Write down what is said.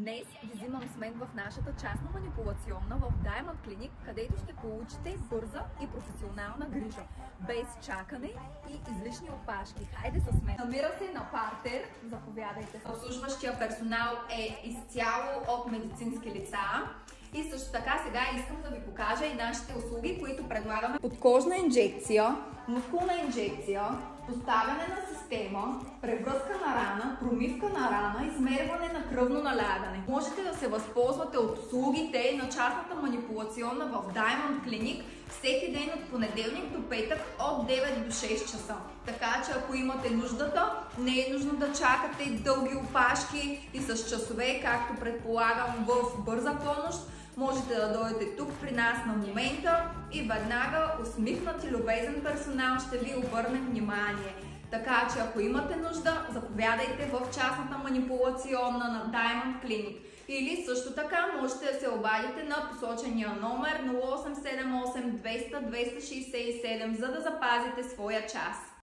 Днес ви взимам с мен в нашата частна манипулационна в Diamond Clinic, където ще получите бърза и професионална грижа, без чакане и излишни опашки. Хайде с мен! Намира се на партер. Заповядайте. Обслужващия персонал е изцяло от медицински лица. И също така сега искам да ви покажа и нашите услуги, които предлагаме. Подкожна инжекция, мускулна инжекция, поставяне на система, превръзка на рана, промивка на рана, измерване на кръвно налягане. Можете да се възползвате от услугите на частната манипулационна в Diamond Clinic всеки ден от понеделник до петък от 9 до 6 часа. Така че ако имате нуждата, не е нужно да чакате дълги опашки и с часове, както предполагам в бърза помощ. Можете да дойдете тук при нас на момента и веднага усмихнат и любезен персонал ще ви обърне внимание. Така че ако имате нужда, заповядайте в частната манипулационна на Diamond Clinic. Или също така можете да се обадите на посочения номер 0878 200 267, за да запазите своя час.